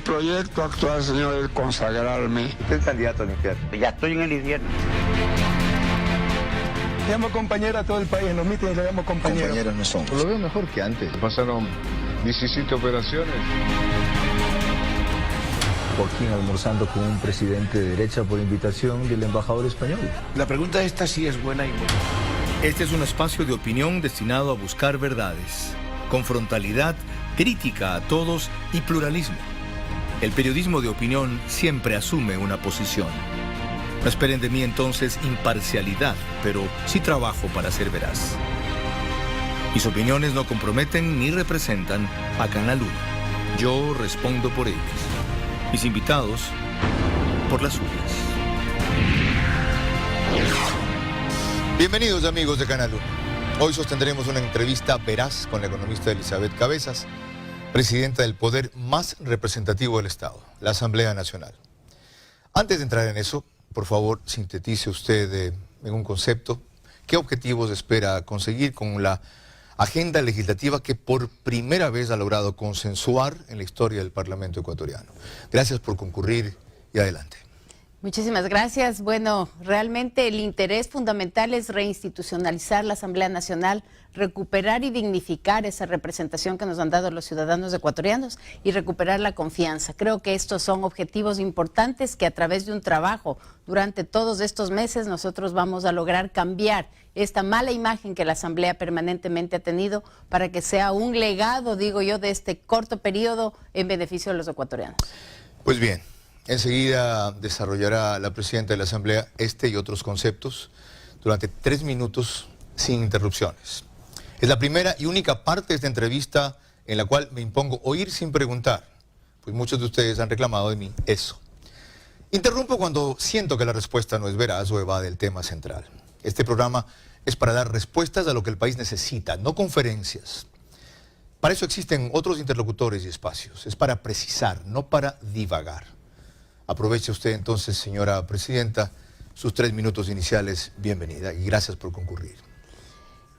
proyecto actual, señor, es consagrarme. Usted es candidato al infierno. Ya estoy en el infierno. Llamo compañero a todo el país, en los mítines le llamo compañero. Compañeros no somos. Lo veo mejor que antes. Pasaron 17 operaciones. Joaquín almorzando con un presidente de derecha por invitación del embajador español. La pregunta esta sí es buena y buena. Este es un espacio de opinión destinado a buscar verdades, con frontalidad, crítica a todos y pluralismo. El periodismo de opinión siempre asume una posición. No esperen de mí entonces imparcialidad, pero sí trabajo para ser veraz. Mis opiniones no comprometen ni representan a Canal 1. Yo respondo por ellas. Mis invitados, por las suyas. Bienvenidos amigos de Canal 1. Hoy sostendremos una entrevista veraz con la economista Elizabeth Cabezas, presidenta del poder más representativo del Estado, la Asamblea Nacional. Antes de entrar en eso, por favor, sintetice usted en un concepto qué objetivos espera conseguir con la agenda legislativa que por primera vez ha logrado consensuar en la historia del Parlamento ecuatoriano. Gracias por concurrir y adelante. Muchísimas gracias. Bueno, realmente el interés fundamental es reinstitucionalizar la Asamblea Nacional, recuperar y dignificar esa representación que nos han dado los ciudadanos ecuatorianos y recuperar la confianza. Creo que estos son objetivos importantes que a través de un trabajo durante todos estos meses nosotros vamos a lograr cambiar esta mala imagen que la Asamblea permanentemente ha tenido para que sea un legado, digo yo, de este corto periodo en beneficio de los ecuatorianos. Pues bien. Enseguida desarrollará la presidenta de la Asamblea este y otros conceptos durante 3 minutos sin interrupciones. Es la primera y única parte de esta entrevista en la cual me impongo oír sin preguntar, pues muchos de ustedes han reclamado de mí eso. Interrumpo cuando siento que la respuesta no es veraz o evade el tema central. Este programa es para dar respuestas a lo que el país necesita, no conferencias. Para eso existen otros interlocutores y espacios. Es para precisar, no para divagar. Aproveche usted entonces, señora presidenta, sus 3 minutos iniciales. Bienvenida y gracias por concurrir.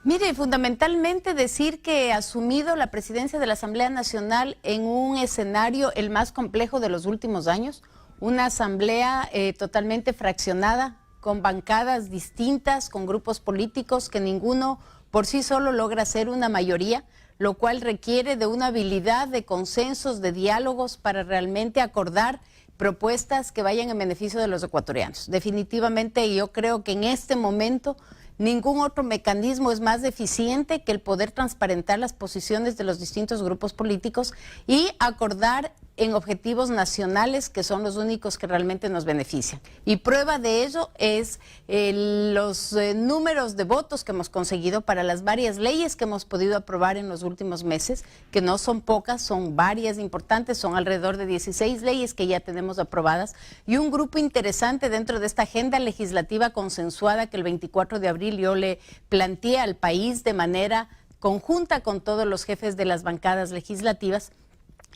Mire, fundamentalmente decir que he asumido la presidencia de la Asamblea Nacional en un escenario el más complejo de los últimos años, una asamblea totalmente fraccionada, con bancadas distintas, con grupos políticos que ninguno por sí solo logra ser una mayoría, lo cual requiere de una habilidad de consensos, de diálogos para realmente acordar propuestas que vayan en beneficio de los ecuatorianos. Definitivamente yo creo que en este momento ningún otro mecanismo es más eficiente que el poder transparentar las posiciones de los distintos grupos políticos y acordar en objetivos nacionales que son los únicos que realmente nos benefician. Y prueba de ello es los números de votos que hemos conseguido para las varias leyes que hemos podido aprobar en los últimos meses, que no son pocas, son varias importantes, son alrededor de 16 leyes que ya tenemos aprobadas y un grupo interesante dentro de esta agenda legislativa consensuada que el 24 de abril yo le planteé al país de manera conjunta con todos los jefes de las bancadas legislativas,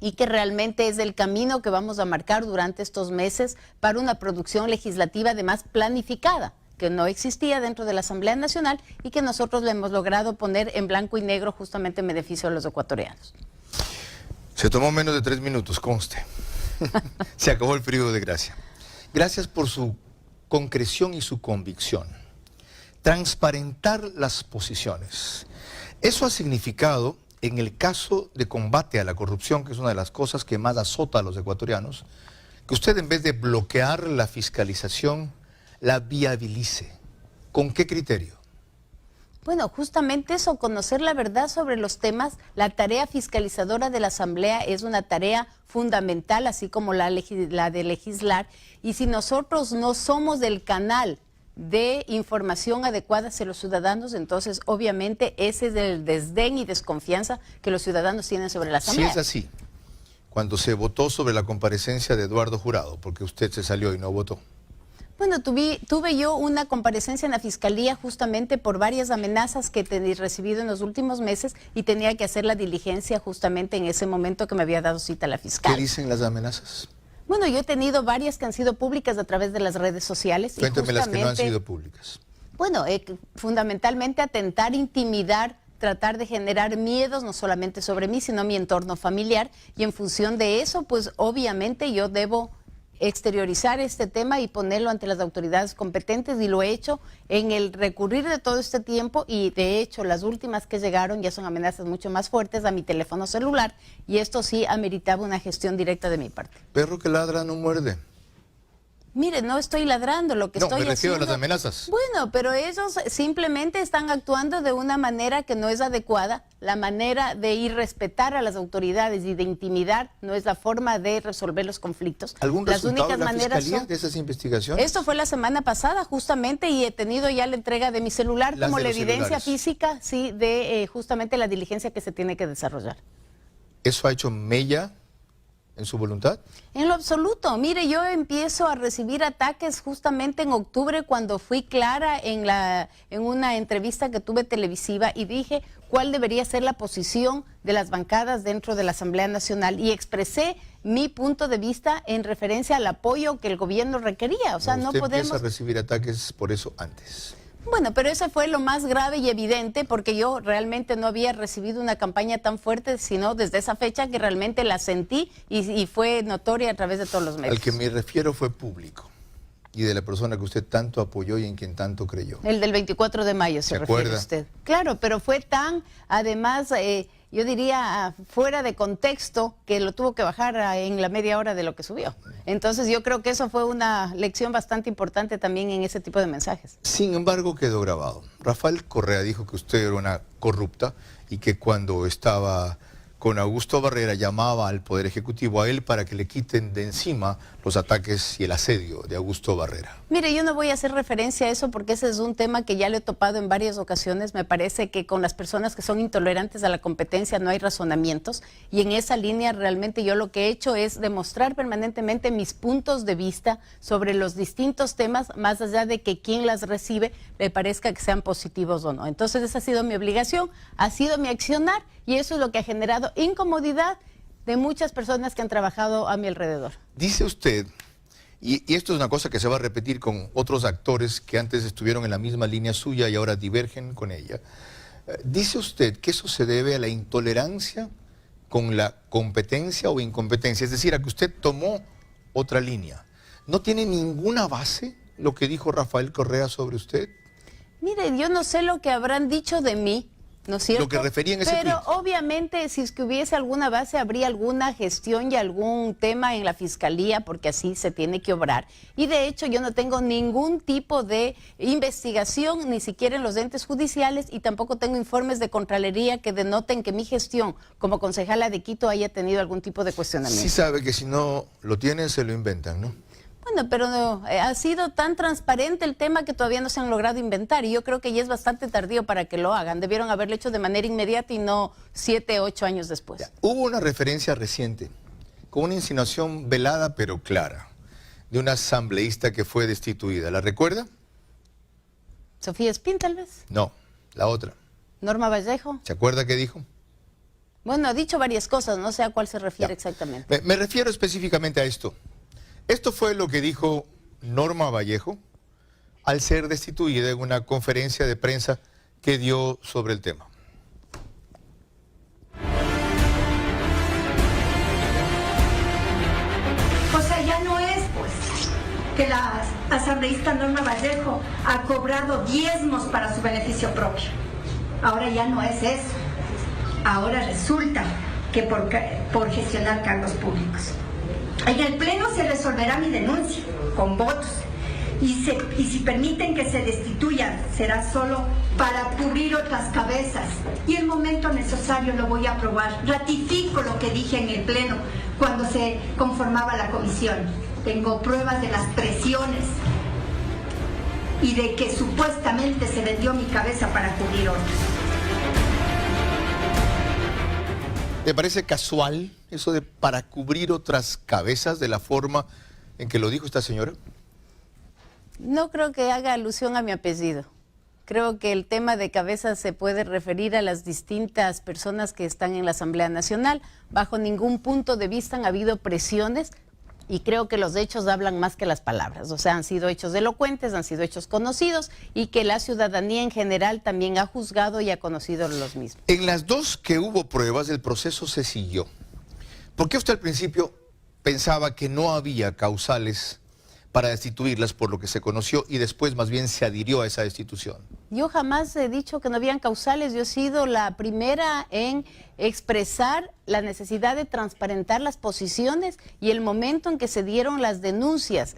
y que realmente es el camino que vamos a marcar durante estos meses para una producción legislativa además planificada, que no existía dentro de la Asamblea Nacional y que nosotros le hemos logrado poner en blanco y negro justamente en beneficio de los ecuatorianos. Se tomó menos de 3 minutos, conste. Se acabó el periodo de gracia. Gracias por su concreción y su convicción. Transparentar las posiciones. Eso ha significado, en el caso de combate a la corrupción, que es una de las cosas que más azota a los ecuatorianos, que usted en vez de bloquear la fiscalización, la viabilice. ¿Con qué criterio? Bueno, justamente eso, conocer la verdad sobre los temas. La tarea fiscalizadora de la Asamblea es una tarea fundamental, así como la de legislar. Y si nosotros no somos el canal de información adecuada hacia los ciudadanos, entonces obviamente ese es el desdén y desconfianza que los ciudadanos tienen sobre la Asamblea. Si es así, cuando se votó sobre la comparecencia de Eduardo Jurado, porque usted se salió y no votó. Bueno, tuve yo una comparecencia en la Fiscalía justamente por varias amenazas que he recibido en los últimos meses y tenía que hacer la diligencia justamente en ese momento que me había dado cita la fiscal. ¿Qué dicen las amenazas? Bueno, yo he tenido varias que han sido públicas a través de las redes sociales. Cuénteme las que no han sido públicas. Bueno, fundamentalmente atentar, intimidar tratar de generar miedos, no solamente sobre mí, sino mi entorno familiar. Y en función de eso, pues obviamente yo debo exteriorizar este tema y ponerlo ante las autoridades competentes, y lo he hecho en el recurrir de todo este tiempo, y de hecho las últimas que llegaron ya son amenazas mucho más fuertes a mi teléfono celular, y esto sí ameritaba una gestión directa de mi parte. Perro que ladra no muerde. Mire, no estoy ladrando, lo que estoy me refiero haciendo... a las amenazas. Bueno, pero ellos simplemente están actuando de una manera que no es adecuada. La manera de irrespetar a las autoridades y de intimidar no es la forma de resolver los conflictos. ¿Algún resultado de la Fiscalía son... de esas investigaciones? Esto fue la semana pasada justamente, y he tenido ya la entrega de mi celular como la evidencia física, sí, de justamente la diligencia que se tiene que desarrollar. ¿Eso ha hecho mella en su voluntad? En lo absoluto. Mire, yo empiezo a recibir ataques justamente en octubre, cuando fui clara en una entrevista que tuve televisiva y dije cuál debería ser la posición de las bancadas dentro de la Asamblea Nacional, y expresé mi punto de vista en referencia al apoyo que el gobierno requería. O sea, no podemos... Usted empieza a recibir ataques por eso antes. Bueno, pero eso fue lo más grave y evidente, porque yo realmente no había recibido una campaña tan fuerte, sino desde esa fecha que realmente la sentí, y fue notoria a través de todos los medios. Al que me refiero fue público, y de la persona que usted tanto apoyó y en quien tanto creyó. El del 24 de mayo se refiere acuerda? Usted. Claro, pero fue tan, además, yo diría, fuera de contexto, que lo tuvo que bajar en la media hora de lo que subió. Entonces yo creo que eso fue una lección bastante importante también en ese tipo de mensajes. Sin embargo, quedó grabado. Rafael Correa dijo que usted era una corrupta, y que cuando estaba con Augusto Barrera llamaba al Poder Ejecutivo, a él, para que le quiten de encima los ataques y el asedio de Augusto Barrera. Mire, yo no voy a hacer referencia a eso, porque ese es un tema que ya le he topado en varias ocasiones. Me parece que con las personas que son intolerantes a la competencia no hay razonamientos, y en esa línea realmente yo lo que he hecho es demostrar permanentemente mis puntos de vista sobre los distintos temas, más allá de que quien las recibe le parezca que sean positivos o no. Entonces esa ha sido mi obligación, ha sido mi accionar, y eso es lo que ha generado incomodidad de muchas personas que han trabajado a mi alrededor. Dice usted, y esto es una cosa que se va a repetir con otros actores que antes estuvieron en la misma línea suya y ahora divergen con ella, dice usted que eso se debe a la intolerancia con la competencia o incompetencia, es decir, a que usted tomó otra línea. ¿No tiene ninguna base lo que dijo Rafael Correa sobre usted? Mire, yo no sé lo que habrán dicho de mí, ¿no es cierto? Lo que refería en ese Pero tweet. obviamente, si es que hubiese alguna base, habría alguna gestión y algún tema en la Fiscalía, porque así se tiene que obrar. Y de hecho yo no tengo ningún tipo de investigación, ni siquiera en los entes judiciales, y tampoco tengo informes de Contraloría que denoten que mi gestión como concejala de Quito haya tenido algún tipo de cuestionamiento. Sí sabe que si no lo tienen, se lo inventan, ¿no? Bueno, pero no, ha sido tan transparente el tema que todavía no se han logrado inventar, y yo creo que ya es bastante tardío para que lo hagan. Debieron haberlo hecho de manera inmediata y no 7, 8 años después. Ya, hubo una referencia reciente, con una insinuación velada pero clara, de una asambleísta que fue destituida. ¿La recuerda? Sofía Espín, tal vez. No, la otra. Norma Vallejo. ¿Se acuerda qué dijo? Bueno, ha dicho varias cosas, no sé a cuál se refiere exactamente. Me refiero específicamente a esto. Esto fue lo que dijo Norma Vallejo al ser destituida en una conferencia de prensa que dio sobre el tema. O sea, ya no es, pues, que la asambleísta Norma Vallejo ha cobrado diezmos para su beneficio propio. Ahora ya no es eso. Ahora resulta que por gestionar cargos públicos. En el Pleno se resolverá mi denuncia con votos, y si permiten que se destituya, será solo para cubrir otras cabezas, y el momento necesario lo voy a aprobar. Ratifico lo que dije en el Pleno cuando se conformaba la comisión. Tengo pruebas de las presiones y de que supuestamente se vendió mi cabeza para cubrir otras. ¿Te parece casual eso de para cubrir otras cabezas de la forma en que lo dijo esta señora? No creo que haga alusión a mi apellido. Creo que el tema de cabezas se puede referir a las distintas personas que están en la Asamblea Nacional. Bajo ningún punto de vista han habido presiones Y creo que los hechos hablan más que las palabras, o sea, han sido hechos elocuentes, han sido hechos conocidos y que la ciudadanía en general también ha juzgado y ha conocido los mismos. En las dos que hubo pruebas, el proceso se siguió. ¿Por qué usted al principio pensaba que no había causales para destituirlas por lo que se conoció y después más bien se adhirió a esa destitución? Yo jamás he dicho que no habían causales, yo he sido la primera en expresar la necesidad de transparentar las posiciones y el momento en que se dieron las denuncias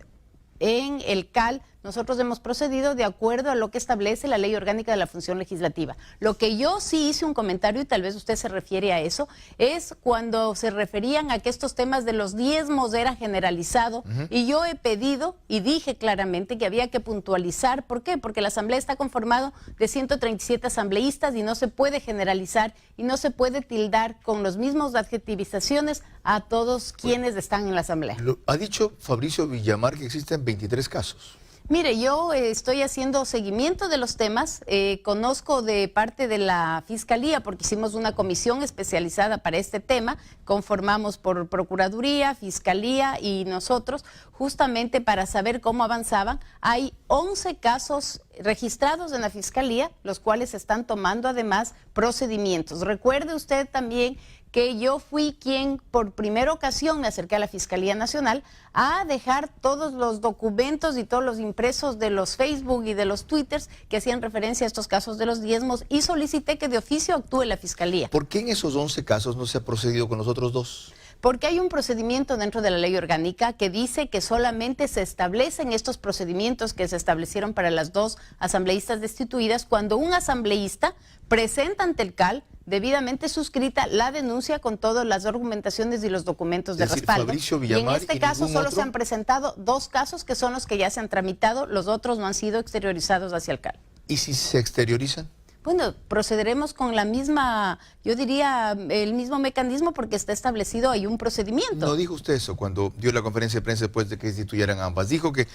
en el CAL, nosotros hemos procedido de acuerdo a lo que establece la Ley Orgánica de la Función Legislativa. Lo que yo sí hice un comentario, y tal vez usted se refiere a eso, es cuando se referían a que estos temas de los diezmos era generalizado, y yo he pedido y dije claramente que había que puntualizar. ¿Por qué? Porque la Asamblea está conformado de 137 asambleístas y no se puede generalizar y no se puede tildar con los mismos adjetivizaciones a todos quienes están en la Asamblea. Ha dicho Fabricio Villamar que existen 23 casos. Mire, yo estoy haciendo seguimiento de los temas, conozco de parte de la Fiscalía, porque hicimos una comisión especializada para este tema, conformamos por Procuraduría, Fiscalía y nosotros, justamente para saber cómo avanzaban. Hay 11 casos registrados en la Fiscalía, los cuales están tomando además procedimientos. Recuerde usted también que yo fui quien por primera ocasión me acerqué a la Fiscalía Nacional a dejar todos los documentos y todos los impresos de los Facebook y de los Twitters que hacían referencia a estos casos de los diezmos y solicité que de oficio actúe la Fiscalía. ¿Por qué en esos 11 casos no se ha procedido con los otros 2? Porque hay un procedimiento dentro de la ley orgánica que dice que solamente se establecen estos procedimientos que se establecieron para las 2 asambleístas destituidas cuando un asambleísta presenta ante el CAL debidamente suscrita la denuncia con todas las argumentaciones y los documentos de respaldo. Fabricio Y en Villamar, este caso solo otro? se han presentado 2 casos que son los que ya se han tramitado, los otros no han sido exteriorizados hacia el CAL. ¿Y si se exteriorizan? Bueno, procederemos con la misma, yo diría, el mismo mecanismo porque está establecido, hay un procedimiento. No dijo usted eso cuando dio la conferencia de prensa después de que destituyeran ambas. Dijo que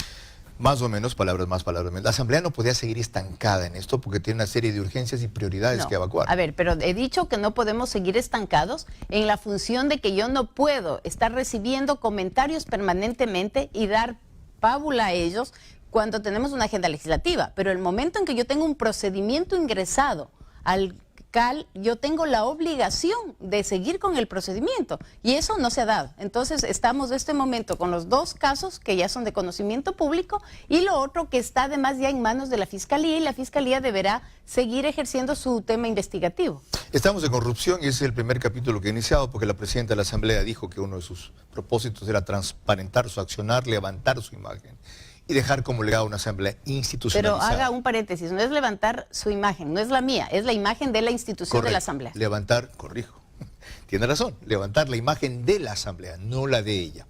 más o menos, palabras más, palabras menos. La Asamblea no podía seguir estancada en esto porque tiene una serie de urgencias y prioridades que evacuar. A ver, pero he dicho que no podemos seguir estancados en la función de que yo no puedo estar recibiendo comentarios permanentemente y dar pábula a ellos cuando tenemos una agenda legislativa, pero el momento en que yo tengo un procedimiento ingresado al CAL, yo tengo la obligación de seguir con el procedimiento y eso no se ha dado. Entonces estamos en este momento con los 2 casos que ya son de conocimiento público y lo otro que está además ya en manos de la Fiscalía y la Fiscalía deberá seguir ejerciendo su tema investigativo. Estamos en corrupción y ese es el primer capítulo que he iniciado porque la presidenta de la Asamblea dijo que uno de sus propósitos era transparentar su accionar, levantar su imagen y dejar como legado una asamblea institucionalizada. Pero haga un paréntesis, no es levantar su imagen, no es la mía, es la imagen de la institución de la Asamblea. Levantar, corrijo, tiene razón, levantar la imagen de la Asamblea, no la de ella.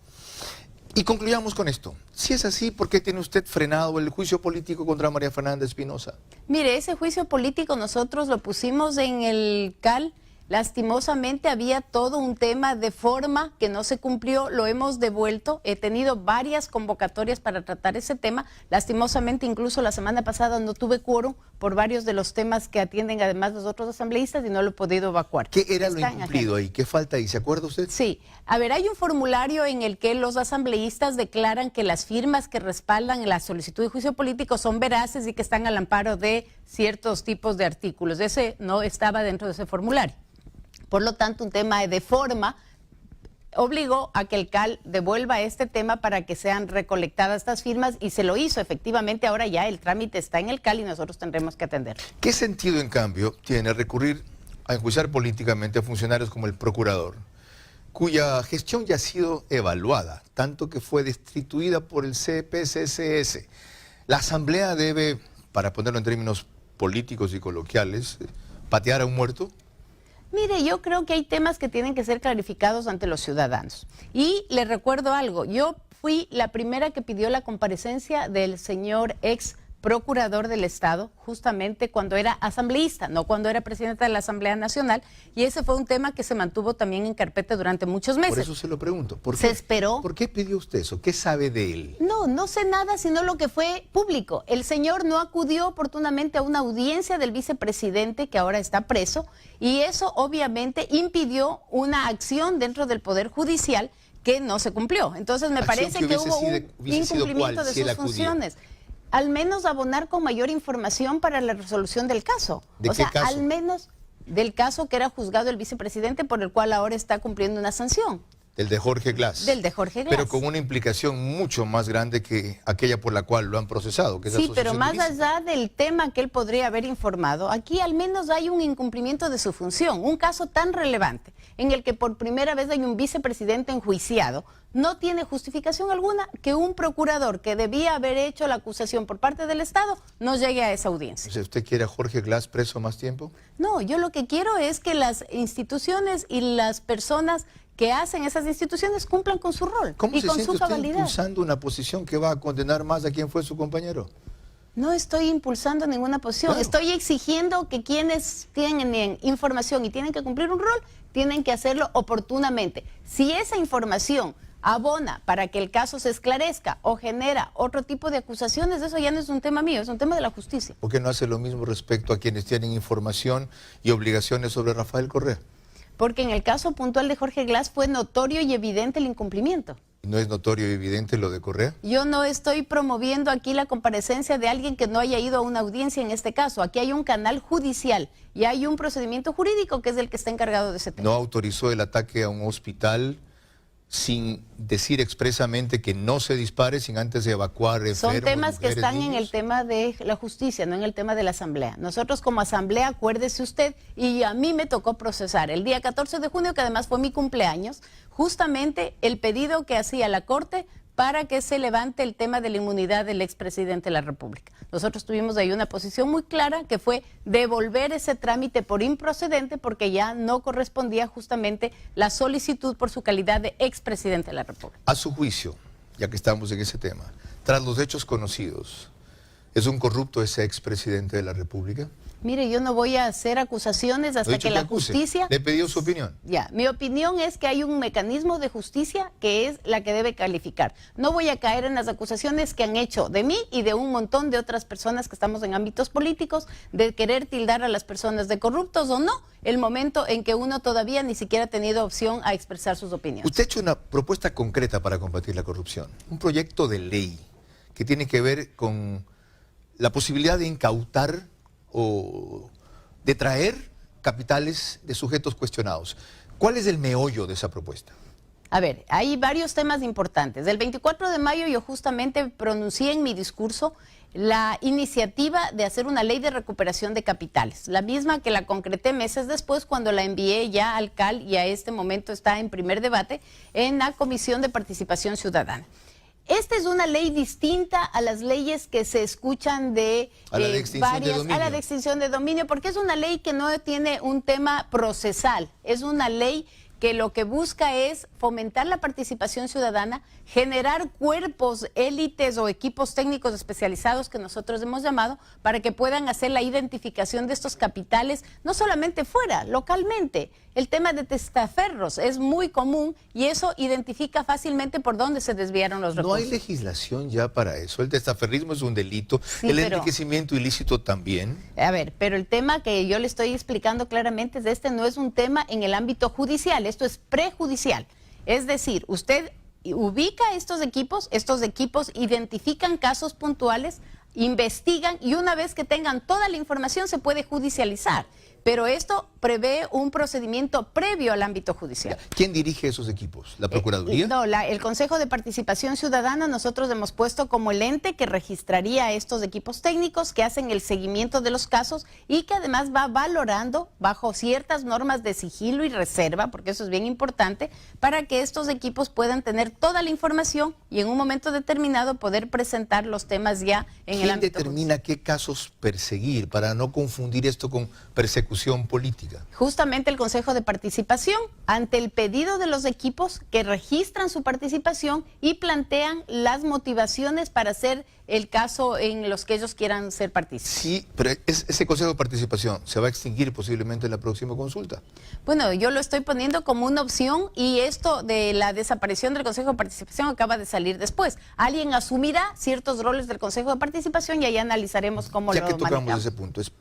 Y concluyamos con esto. Si es así, ¿por qué tiene usted frenado el juicio político contra María Fernanda Espinosa? Mire, ese juicio político nosotros lo pusimos en el CAL. Lastimosamente había todo un tema de forma que no se cumplió, lo hemos devuelto, he tenido varias convocatorias para tratar ese tema, lastimosamente incluso la semana pasada no tuve quórum por varios de los temas que atienden además los otros asambleístas y no lo he podido evacuar. ¿Qué era lo incumplido ahí? ¿Qué falta ahí? ¿Se acuerda usted? Sí, a ver, hay un formulario en el que los asambleístas declaran que las firmas que respaldan la solicitud de juicio político son veraces y que están al amparo de ciertos tipos de artículos. Ese no estaba dentro de ese formulario. Por lo tanto, un tema de forma obligó a que el CAL devuelva este tema para que sean recolectadas estas firmas y se lo hizo. Efectivamente, ahora ya el trámite está en el CAL y nosotros tendremos que atender. ¿Qué sentido, en cambio, tiene recurrir a enjuiciar políticamente a funcionarios como el procurador, cuya gestión ya ha sido evaluada, tanto que fue destituida por el CPCCS? La Asamblea debe, para ponerlo en términos políticos y coloquiales, patear a un muerto. Mire, yo creo que hay temas que tienen que ser clarificados ante los ciudadanos. Y le recuerdo algo, yo fui la primera que pidió la comparecencia del señor ex procurador del Estado, justamente cuando era asambleísta, no cuando era presidenta de la Asamblea Nacional, y ese fue un tema que se mantuvo también en carpeta durante muchos meses. Por eso se lo pregunto. ¿Por qué? Se esperó. ¿Por qué pidió usted eso? ¿Qué sabe de él? No sé nada sino lo que fue público. El señor no acudió oportunamente a una audiencia del vicepresidente que ahora está preso y eso obviamente impidió una acción dentro del Poder Judicial que no se cumplió. Entonces me parece que hubo un incumplimiento de sus funciones. Al menos abonar con mayor información para la resolución del caso. ¿De qué caso? Al menos del caso que era juzgado el vicepresidente, por el cual ahora está cumpliendo una sanción. Del de Jorge Glass. Del de Jorge Glass. Pero con una implicación mucho más grande que aquella por la cual lo han procesado. Que es sí, pero asociación más ilícita. allá del tema que él podría haber informado, aquí al menos hay un incumplimiento de su función. Un caso tan relevante en el que por primera vez hay un vicepresidente enjuiciado, no tiene justificación alguna que un procurador que debía haber hecho la acusación por parte del Estado no llegue a esa audiencia. O sea, ¿usted quiere a Jorge Glass preso más tiempo? No, yo lo que quiero es que las instituciones y las personas que hacen esas instituciones cumplan con su rol ¿Cómo y se con siente su usted cabalidad. impulsando una posición que va a condenar más a quien fue su compañero? No estoy impulsando ninguna posición, Claro. Estoy exigiendo que quienes tienen información y tienen que cumplir un rol, tienen que hacerlo oportunamente. Si esa información abona para que el caso se esclarezca o genera otro tipo de acusaciones, eso ya no es un tema mío, es un tema de la justicia. ¿Por qué no hace lo mismo respecto a quienes tienen información y obligaciones sobre Rafael Correa? Porque en el caso puntual de Jorge Glass fue notorio y evidente el incumplimiento. ¿No es notorio y evidente lo de Correa? Yo no estoy promoviendo aquí la comparecencia de alguien que no haya ido a una audiencia en este caso. Aquí hay un canal judicial y hay un procedimiento jurídico que es el que está encargado de ese tema. ¿No autorizó el ataque a un hospital sin decir expresamente que no se dispare, sin antes evacuar enfermos, Son temas que mujeres, están en niños? el tema de la justicia, no en el tema de la asamblea. Nosotros como asamblea, acuérdese usted, y a mí me tocó procesar el día 14 de junio, que además fue mi cumpleaños, justamente el pedido que hacía la Corte para que se levante el tema de la inmunidad del expresidente de la República. Nosotros tuvimos ahí una posición muy clara, que fue devolver ese trámite por improcedente, porque ya no correspondía justamente la solicitud por su calidad de expresidente de la República. A su juicio, ya que estamos en ese tema, tras los hechos conocidos, ¿es un corrupto ese expresidente de la República? Mire, yo no voy a hacer acusaciones hasta que la acuse. justicia... Le he pedido su opinión. Ya, mi opinión es que hay un mecanismo de justicia que es la que debe calificar. No voy a caer en las acusaciones que han hecho de mí y de un montón de otras personas que estamos en ámbitos políticos, de querer tildar a las personas de corruptos o no, el momento en que uno todavía ni siquiera ha tenido opción a expresar sus opiniones. Usted ha hecho una propuesta concreta para combatir la corrupción, un proyecto de ley que tiene que ver con la posibilidad de incautar o de traer capitales de sujetos cuestionados. ¿Cuál es el meollo de esa propuesta? A ver, hay varios temas importantes. El 24 de mayo yo justamente pronuncié en mi discurso la iniciativa de hacer una ley de recuperación de capitales, la misma que la concreté meses después cuando la envié ya al CAL y a este momento está en primer debate en la Comisión de Participación Ciudadana. Esta es una ley distinta a las leyes que se escuchan de a la de extinción de dominio. A la de extinción de dominio, porque es una ley que no tiene un tema procesal, es una ley que lo que busca es fomentar la participación ciudadana, generar cuerpos, élites o equipos técnicos especializados que nosotros hemos llamado para que puedan hacer la identificación de estos capitales, no solamente fuera, localmente. El tema de testaferros es muy común y eso identifica fácilmente por dónde se desviaron los recursos. No hay legislación ya para eso. El testaferrismo es un delito, Sí, el pero- enriquecimiento ilícito también. A ver, pero el tema que yo le estoy explicando claramente es no es un tema en el ámbito judicial, esto es prejudicial. Es decir, usted ubica estos equipos identifican casos puntuales, investigan y una vez que tengan toda la información se puede judicializar. Pero esto prevé un procedimiento previo al ámbito judicial. ¿Quién dirige esos equipos? ¿La Procuraduría? No, el Consejo de Participación Ciudadana nosotros hemos puesto como el ente que registraría estos equipos técnicos que hacen el seguimiento de los casos y que además va valorando bajo ciertas normas de sigilo y reserva, porque eso es bien importante, para que estos equipos puedan tener toda la información y en un momento determinado poder presentar los temas ya en el ¿Quién ámbito determina qué casos perseguir para no confundir esto con persecución política? Justamente el Consejo de Participación, ante el pedido de los equipos que registran su participación y plantean las motivaciones para hacer el caso en los que ellos quieran ser partícipes. Sí, pero ese Consejo de Participación se va a extinguir posiblemente en la próxima consulta. Bueno, yo lo estoy poniendo como una opción y esto de la desaparición del Consejo de Participación acaba de salir después. Alguien asumirá ciertos roles del Consejo de Participación y ahí analizaremos cómo Ya lo que tocamos manejamos. ese punto, ¿es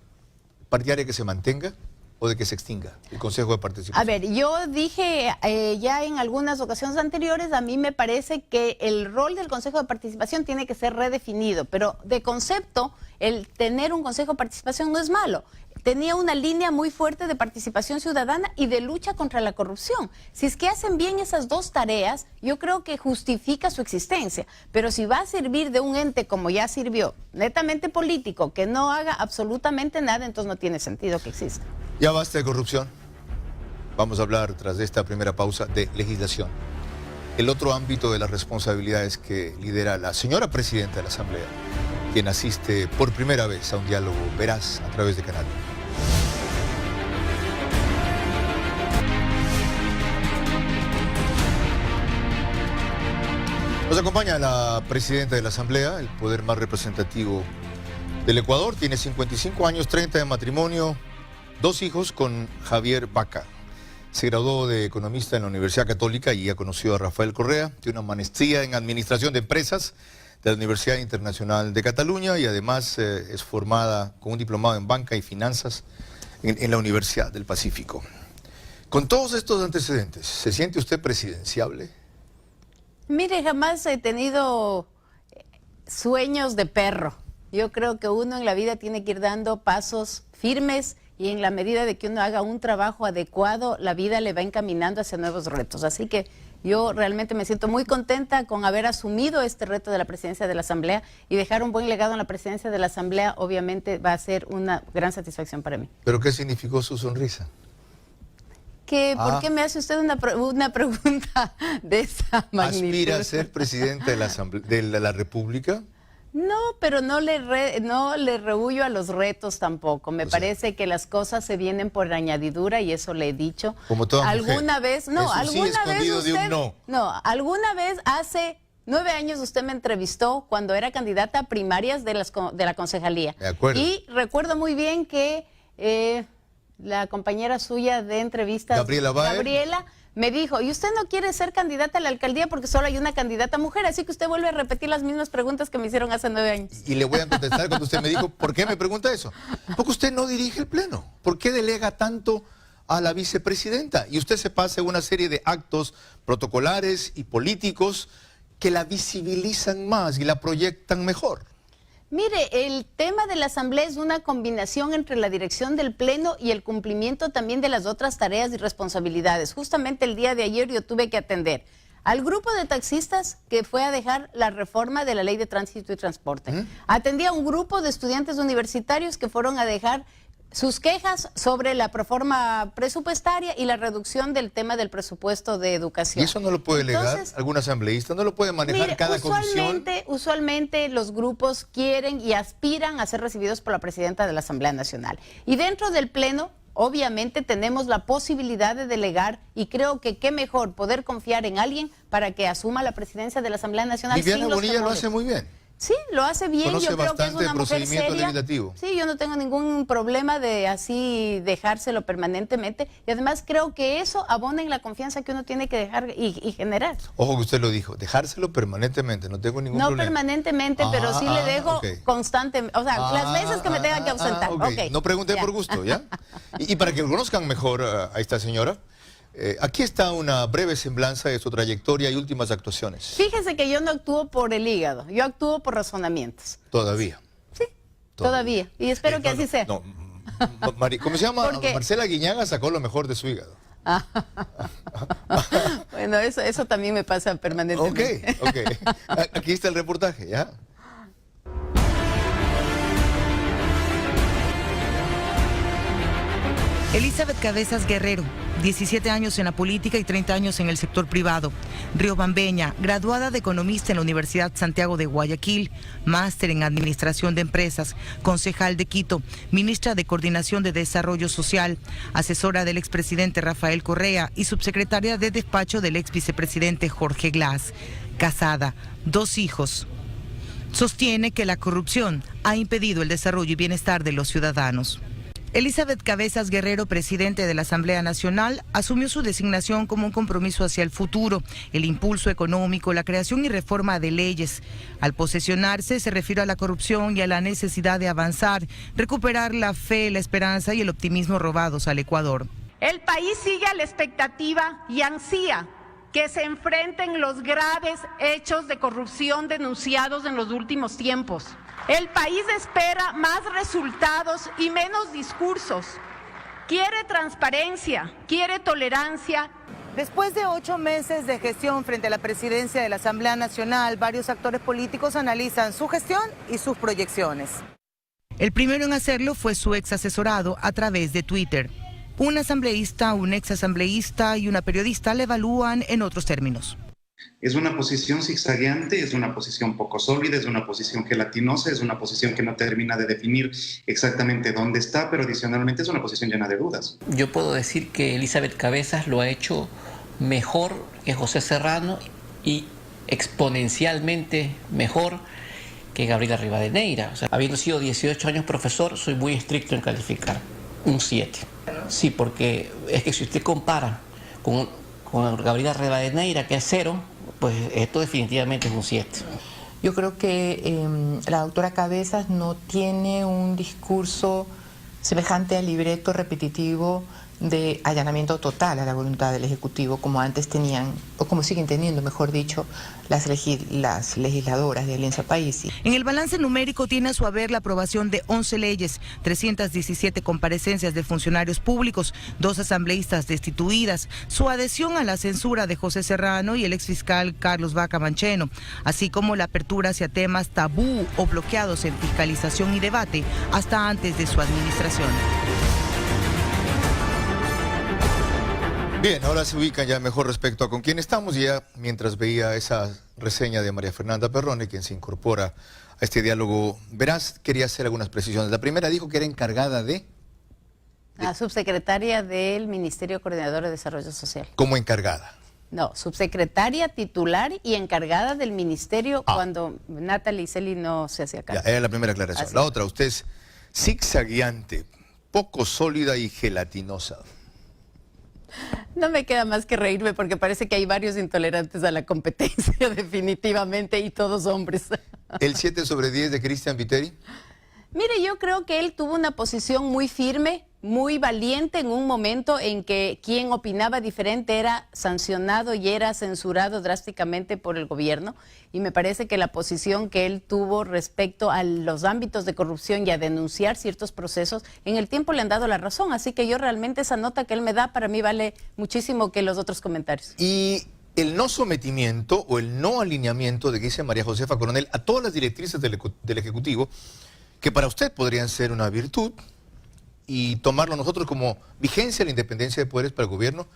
partidaria que se mantenga? o de que se extinga el Consejo de Participación? A ver, yo dije ya en algunas ocasiones anteriores, a mí me parece que el rol del Consejo de Participación tiene que ser redefinido, pero de concepto, el tener un Consejo de Participación no es malo. Tenía una línea muy fuerte de participación ciudadana y de lucha contra la corrupción. Si es que hacen bien esas dos tareas, yo creo que justifica su existencia. Pero si va a servir de un ente como ya sirvió, netamente político, que no haga absolutamente nada, entonces no tiene sentido que exista. Ya basta de corrupción. Vamos a hablar, tras esta primera pausa, de legislación. El otro ámbito de las responsabilidades que lidera la señora presidenta de la Asamblea, quien asiste por primera vez a un diálogo veraz a través de Canal. Nos acompaña la presidenta de la Asamblea, el poder más representativo del Ecuador. Tiene 55 años, 30 de matrimonio, 2 hijos con Javier Baca. Se graduó de economista en la Universidad Católica y ya conoció a Rafael Correa. Tiene una maestría en Administración de Empresas de la Universidad Internacional de Cataluña y además es formada con un diplomado en Banca y Finanzas en la Universidad del Pacífico. Con todos estos antecedentes, ¿se siente usted presidenciable? Mire, jamás he tenido sueños de perro. Yo creo que uno en la vida tiene que ir dando pasos firmes y en la medida de que uno haga un trabajo adecuado, la vida le va encaminando hacia nuevos retos. Así que yo realmente me siento muy contenta con haber asumido este reto de la presidencia de la Asamblea y dejar un buen legado en la presidencia de la Asamblea, obviamente va a ser una gran satisfacción para mí. ¿Pero qué significó su sonrisa? ¿Por qué me hace usted una pregunta de esa magnitud? ¿Aspira a ser presidente de la República? No, pero no le rehuyo a los retos tampoco. Me parece que las cosas se vienen por añadidura y eso le he dicho. Como toda alguna mujer. vez, no, Eso sí, alguna vez escondido usted, de un no. No, alguna vez hace 9 años usted me entrevistó cuando era candidata a primarias de la concejalía. De acuerdo. Y recuerdo muy bien que la compañera suya de entrevistas, Gabriela, me dijo, y usted no quiere ser candidata a la alcaldía porque solo hay una candidata mujer, así que usted vuelve a repetir las mismas preguntas que me hicieron hace 9 años. Y le voy a contestar cuando usted me dijo, ¿por qué me pregunta eso? Porque usted no dirige el pleno. ¿Por qué delega tanto a la vicepresidenta? Y usted se pasa una serie de actos protocolares y políticos que la visibilizan más y la proyectan mejor. Mire, el tema de la Asamblea es una combinación entre la dirección del Pleno y el cumplimiento también de las otras tareas y responsabilidades. Justamente el día de ayer yo tuve que atender al grupo de taxistas que fue a dejar la reforma de la Ley de Tránsito y Transporte. Atendí a un grupo de estudiantes universitarios que fueron a dejar sus quejas sobre la proforma presupuestaria y la reducción del tema del presupuesto de educación. ¿Y eso no lo puede delegar algún asambleísta? ¿No lo puede manejar cada comisión? Usualmente los grupos quieren y aspiran a ser recibidos por la presidenta de la Asamblea Nacional. Y dentro del Pleno, obviamente, tenemos la posibilidad de delegar y creo que qué mejor poder confiar en alguien para que asuma la presidencia de la Asamblea Nacional. Viviana Bonilla lo hace muy bien. Sí, lo hace bien. Conoce yo creo que es una mujer seria. Legislativo. Sí, yo no tengo ningún problema de así dejárselo permanentemente y además creo que eso abona en la confianza que uno tiene que dejar y generar. Ojo que usted lo dijo, dejárselo permanentemente, no tengo ningún problema. No permanentemente, pero sí le dejo constante, o sea, las veces que me tenga que ausentar. No pregunte por gusto, ¿ya? Y para que conozcan mejor a esta señora, aquí está una breve semblanza de su trayectoria y últimas actuaciones. Fíjese que yo no actúo por el hígado, yo actúo por razonamientos. ¿Todavía? Sí, todavía. Y espero que así sea. No, ¿cómo se llama? Marcela Guiñaga sacó lo mejor de su hígado. Bueno, eso también me pasa permanentemente. Ok. Aquí está el reportaje, ¿ya? Elizabeth Cabezas Guerrero, 17 años en la política y 30 años en el sector privado. Riobambeña, graduada de economista en la Universidad Santiago de Guayaquil, máster en Administración de Empresas, concejal de Quito, ministra de Coordinación de Desarrollo Social, asesora del expresidente Rafael Correa y subsecretaria de despacho del exvicepresidente Jorge Glass. Casada, 2 hijos. Sostiene que la corrupción ha impedido el desarrollo y bienestar de los ciudadanos. Elizabeth Cabezas Guerrero, presidente de la Asamblea Nacional, asumió su designación como un compromiso hacia el futuro, el impulso económico, la creación y reforma de leyes. Al posesionarse, se refirió a la corrupción y a la necesidad de avanzar, recuperar la fe, la esperanza y el optimismo robados al Ecuador. El país sigue a la expectativa y ansía que se enfrenten los graves hechos de corrupción denunciados en los últimos tiempos. El país espera más resultados y menos discursos. Quiere transparencia, quiere tolerancia. Después de 8 meses de gestión frente a la presidencia de la Asamblea Nacional, varios actores políticos analizan su gestión y sus proyecciones. El primero en hacerlo fue su ex asesorado a través de Twitter. Un asambleísta, un ex asambleísta y una periodista le evalúan en otros términos. Es una posición zigzagueante, es una posición poco sólida, es una posición gelatinosa, es una posición que no termina de definir exactamente dónde está, pero adicionalmente es una posición llena de dudas. Yo puedo decir que Elizabeth Cabezas lo ha hecho mejor que José Serrano y exponencialmente mejor que Gabriela Rivadeneira. O sea, habiendo sido 18 años profesor, soy muy estricto en calificar. Un 7. Sí, porque es que si usted compara con Gabriela Rivadeneira, que es 0, pues esto definitivamente es un 7. Yo creo que la doctora Cabezas no tiene un discurso semejante al libreto repetitivo de allanamiento total a la voluntad del Ejecutivo, como antes tenían, o como siguen teniendo, mejor dicho, las legisladoras de Alianza País. En el balance numérico tiene a su haber la aprobación de 11 leyes, 317 comparecencias de funcionarios públicos, 2 asambleístas destituidas, su adhesión a la censura de José Serrano y el exfiscal Carlos Vaca Mancheno, así como la apertura hacia temas tabú o bloqueados en fiscalización y debate hasta antes de su administración. Bien, ahora se ubican ya mejor respecto a con quién estamos, ya mientras veía esa reseña de María Fernanda Perrone, quien se incorpora a este diálogo veraz, quería hacer algunas precisiones. La primera dijo que era encargada de... La subsecretaria del Ministerio Coordinador de Desarrollo Social. ¿Cómo encargada? No, subsecretaria titular y encargada del ministerio cuando Natalie Celi no se hacía cargo. Ya, era la primera aclaración. Así. La otra, usted es zigzagueante, poco sólida y gelatinosa. No me queda más que reírme porque parece que hay varios intolerantes a la competencia definitivamente y todos hombres. ¿El 7/10 de Cristian Viteri? Mire, yo creo que él tuvo una posición muy firme, muy valiente en un momento en que quien opinaba diferente era sancionado y era censurado drásticamente por el gobierno. Y me parece que la posición que él tuvo respecto a los ámbitos de corrupción y a denunciar ciertos procesos, en el tiempo le han dado la razón. Así que yo realmente esa nota que él me da para mí vale muchísimo que los otros comentarios. Y el no sometimiento o el no alineamiento de que dice María Josefa Coronel a todas las directrices del Ejecutivo, que para usted podrían ser una virtud, y tomarlo nosotros como vigencia de la independencia de poderes para el gobierno,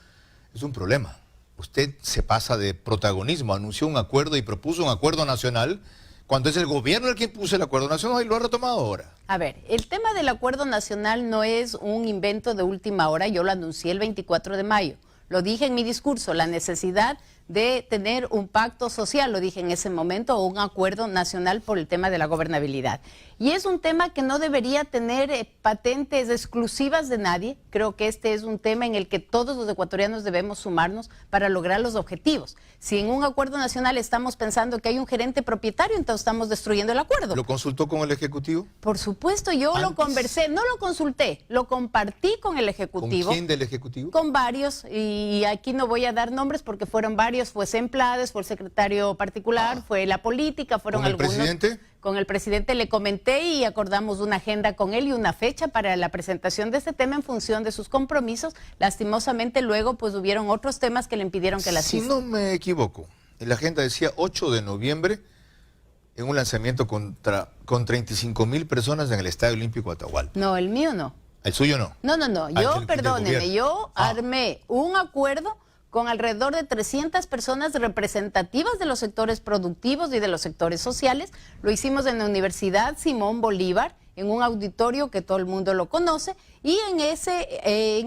es un problema. Usted se pasa de protagonismo, anunció un acuerdo y propuso un acuerdo nacional, cuando es el gobierno el que puso el acuerdo nacional y lo ha retomado ahora. A ver, el tema del acuerdo nacional no es un invento de última hora, yo lo anuncié el 24 de mayo. Lo dije en mi discurso, la necesidad de tener un pacto social, lo dije en ese momento, o un acuerdo nacional por el tema de la gobernabilidad. Y es un tema que no debería tener patentes exclusivas de nadie. Creo que este es un tema en el que todos los ecuatorianos debemos sumarnos para lograr los objetivos. Si en un acuerdo nacional estamos pensando que hay un gerente propietario, entonces estamos destruyendo el acuerdo. ¿Lo consultó con el Ejecutivo? Por supuesto, yo lo conversé, no lo consulté, lo compartí con el Ejecutivo. ¿Con quién del Ejecutivo? Con varios, y aquí no voy a dar nombres porque fueron varios, fue Semplades, fue el secretario particular, fue la política, fueron algunos. ¿Con el presidente? Con el presidente le comenté y acordamos una agenda con él y una fecha para la presentación de este tema en función de sus compromisos. Lastimosamente luego pues hubieron otros temas que le impidieron que la asista. Si no me equivoco, en la agenda decía 8 de noviembre en un lanzamiento con 35,000 personas en el Estadio Olímpico Atahualpa. No, el mío no. ¿El suyo no? No. Yo, perdóneme, yo armé un acuerdo con alrededor de 300 personas representativas de los sectores productivos y de los sectores sociales. Lo hicimos en la Universidad Simón Bolívar, en un auditorio que todo el mundo lo conoce, y en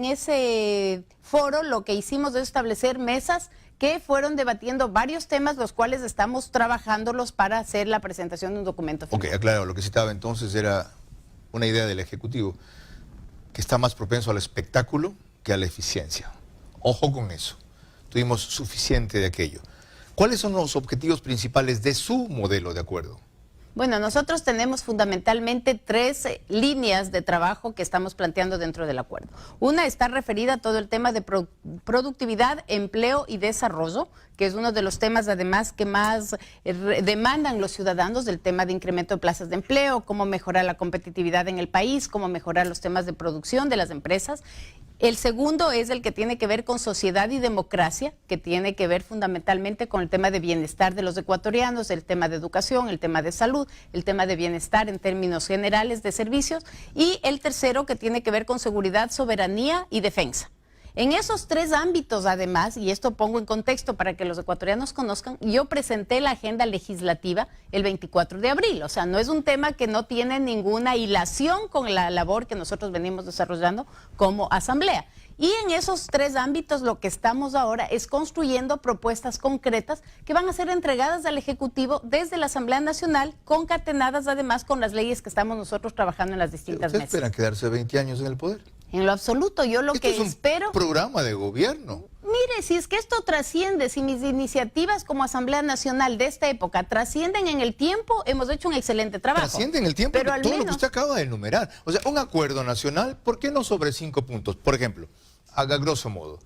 ese foro lo que hicimos es establecer mesas que fueron debatiendo varios temas, los cuales estamos trabajándolos para hacer la presentación de un documento final. Ok, aclaro, lo que citaba entonces era una idea del Ejecutivo. que está más propenso al espectáculo que a la eficiencia. Ojo con eso. Tuvimos suficiente de aquello. ¿Cuáles son los objetivos principales de su modelo de acuerdo? Bueno, nosotros tenemos fundamentalmente 3 líneas de trabajo que estamos planteando dentro del acuerdo. Una está referida a todo el tema de productividad, empleo y desarrollo, que es uno de los temas además que más demandan los ciudadanos, del tema de incremento de plazas de empleo, cómo mejorar la competitividad en el país, cómo mejorar los temas de producción de las empresas. El segundo es el que tiene que ver con sociedad y democracia, que tiene que ver fundamentalmente con el tema de bienestar de los ecuatorianos, el tema de educación, el tema de salud, el tema de bienestar en términos generales de servicios, y el tercero que tiene que ver con seguridad, soberanía y defensa. En esos 3 ámbitos, además, y esto pongo en contexto para que los ecuatorianos conozcan, yo presenté la agenda legislativa el 24 de abril. O sea, no es un tema que no tiene ninguna hilación con la labor que nosotros venimos desarrollando como asamblea. Y en esos 3 ámbitos lo que estamos ahora es construyendo propuestas concretas que van a ser entregadas al Ejecutivo desde la Asamblea Nacional, concatenadas además con las leyes que estamos nosotros trabajando en las distintas mesas. ¿Ustedes esperan quedarse 20 años en el poder? En lo absoluto, yo lo que espero... es un programa de gobierno. Mire, si es que esto trasciende, si mis iniciativas como Asamblea Nacional de esta época trascienden en el tiempo, hemos hecho un excelente trabajo. Trasciende en el tiempo, pero todo lo que usted acaba de enumerar. O sea, un acuerdo nacional, ¿por qué no sobre 5 puntos? Por ejemplo, a grosso modo,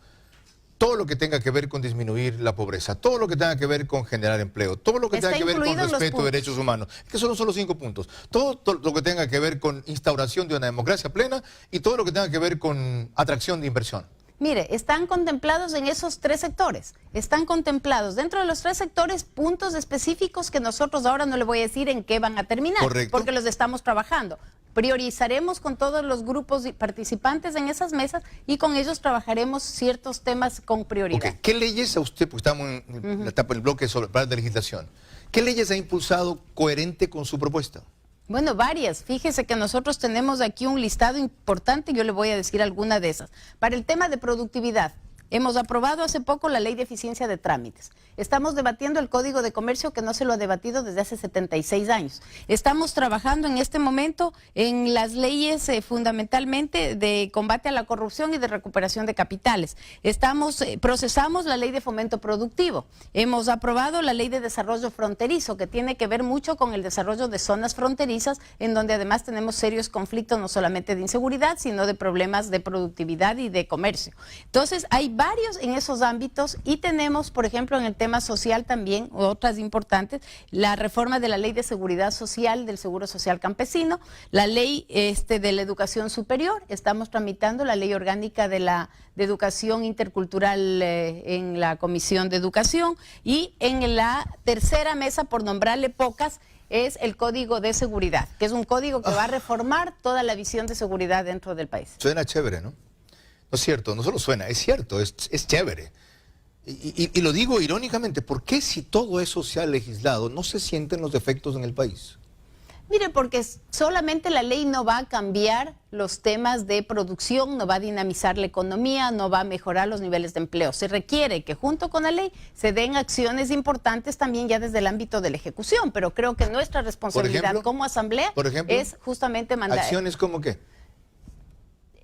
todo lo que tenga que ver con disminuir la pobreza, todo lo que tenga que ver con generar empleo, todo lo que tenga que ver con respeto de derechos humanos, que son solo 5 puntos, todo lo que tenga que ver con instauración de una democracia plena y todo lo que tenga que ver con atracción de inversión. Mire, están contemplados en esos 3 sectores, están contemplados dentro de los 3 sectores puntos específicos que nosotros ahora no le voy a decir en qué van a terminar, correcto, porque los estamos trabajando. Priorizaremos con todos los grupos participantes en esas mesas y con ellos trabajaremos ciertos temas con prioridad. Okay. ¿Qué leyes a usted, porque estamos en la etapa del bloque sobre de legislación, qué leyes ha impulsado coherente con su propuesta? Bueno, varias. Fíjese que nosotros tenemos aquí un listado importante, yo le voy a decir alguna de esas. Para el tema de productividad, hemos aprobado hace poco la Ley de Eficiencia de Trámites. Estamos debatiendo el Código de Comercio, que no se lo ha debatido desde hace 76 años. Estamos trabajando en este momento en las leyes fundamentalmente de combate a la corrupción y de recuperación de capitales. Procesamos la Ley de Fomento Productivo. Hemos aprobado la Ley de Desarrollo Fronterizo, que tiene que ver mucho con el desarrollo de zonas fronterizas, en donde además tenemos serios conflictos, no solamente de inseguridad, sino de problemas de productividad y de comercio. Entonces, hay varios en esos ámbitos y tenemos, por ejemplo, en el tema social también, otras importantes, la reforma de la Ley de Seguridad Social, del Seguro Social Campesino, la ley de la educación superior, estamos tramitando la ley orgánica de educación intercultural en la Comisión de Educación, y en la tercera mesa, por nombrarle pocas, es el Código de Seguridad, que es un código que va a reformar toda la visión de seguridad dentro del país. Suena chévere, ¿no? No es cierto, no solo suena, es cierto, es chévere. Y lo digo irónicamente, ¿por qué si todo eso se ha legislado no se sienten los defectos en el país? Mire, porque solamente la ley no va a cambiar los temas de producción, no va a dinamizar la economía, no va a mejorar los niveles de empleo. Se requiere que junto con la ley se den acciones importantes también ya desde el ámbito de la ejecución, pero creo que nuestra responsabilidad como asamblea es justamente mandar... ¿Acciones como qué?